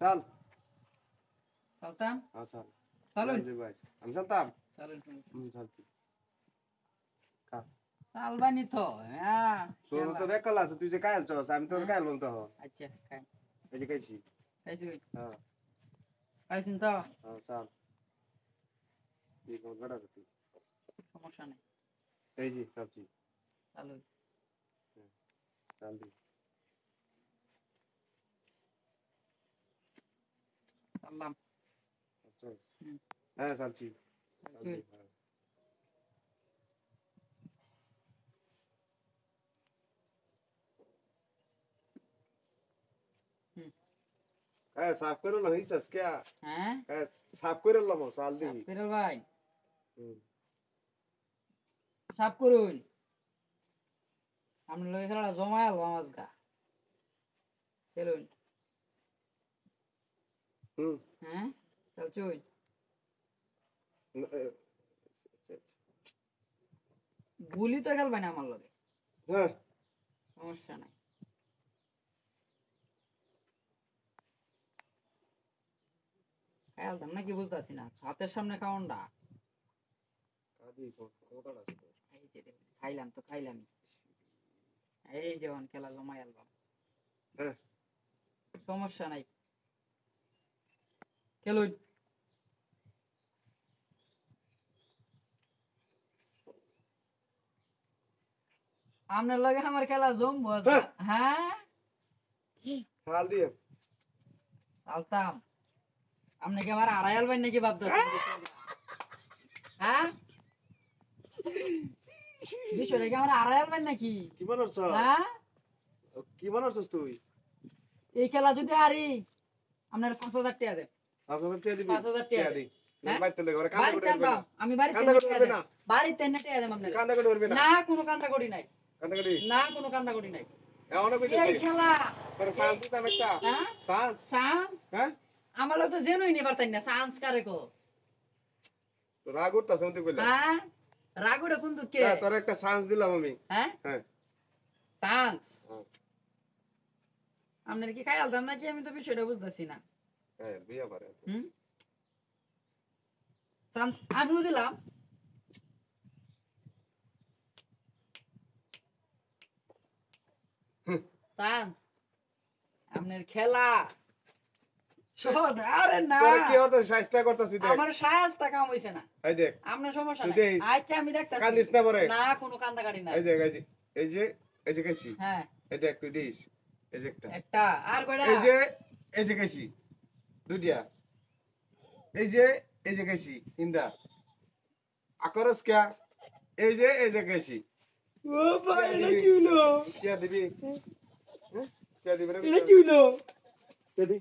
चल चलता हाँ चल चलो भाई हम चलता चलो चलती का चाल बानी तो तो बेक कला तुझे काय चोस आम्ही तो काय बोलतो हो अच्छा काय म्हणजे कायची कायची हां काय चिंता हां चल ठीक आहे गडा होती समस्या नाही कायची सबची चालू चालती चाललाम चल हां चालती काय साफ करू ना हिसस क्या हैं काय साफ करू ना मग चाल दे फिरल भाई साफ করুন আমরা লগে খেলা জমা আলবো আজগা চলুন হ্যাঁ চল চুই গুলি তো খেলবে না আমার লগে হ্যাঁ সমস্যা নাই খেলতাম নাকি বুঝতেছি না হাতের সামনে খাওয়ানটা কাদি কোটাড় আছে এই যে খাইলাম তো খাইলামই এই যেমন খেলা জমাই আলবাম হ্যাঁ সমস্যা নাই খেলুন আপনার লগে আমার খেলা জমবো হ্যাঁ হাল দিয়ে চালতাম আপনি কি আমার আড়াই আলবেন নাকি ভাবতেছেন হ্যাঁ বিষয়টা কি আমার আড়াই আলবেন নাকি কি মনছ হ্যাঁ কি মনছস তুই এই খেলা যদি হারি আপনার 5000 টাকা দেন 5000 টাকা দিবি 5000 টাকা দি বাইতে লাগে ওরে কান্দা বাড়িতে করবে না আমি বাড়িতে কান্দা করবে না বাড়িতে না টাকা দেন আপনার কান্দা করবে না না কোনো কান্দা করি নাই কান্দা করি না কোনো কান্দা করি নাই এমন কইছিস এই খেলা তোর সান্স দিতাম একটা হ্যাঁ সান্স সান্স হ্যাঁ আমার লোক তো জেনুই নি পারতাই না সান্স কারে কো তো রাগ উঠতাছ মতে কইলা হ্যাঁ রাগুড়ে কিন্তু কে তোর একটা সান্স দিলাম আমি হ্যাঁ হ্যাঁ সান্স আপনার কি খাই আলতাম নাকি আমি তো বিষয়টা বুঝতেছি না হ্যাঁ বিয়া পারে সান্স আমিও দিলাম সান্স আপনার খেলা শোন আরে না তোর কি হতো শাস্তা করতাছিস দেখ আমার শাস্তা কাম হইছে না এই দেখ আপনার সমস্যা তুই নাই দেখ। আচ্ছা আমি দেখতাছি কান্দিস না পরে না কোনো কান্দা কাটি না এই দেখ এই যে কাইছি হ্যাঁ এই দেখ তুই দিস এই যে একটা একটা আর কয়টা এই যে কাইছি দুইটা এই যে কাইছি ইন্দা আকরস কে এই যে কাইছি ও ভাই এটা কি হলো কে দিবি কে দিবি রে এটা কি হলো কে দি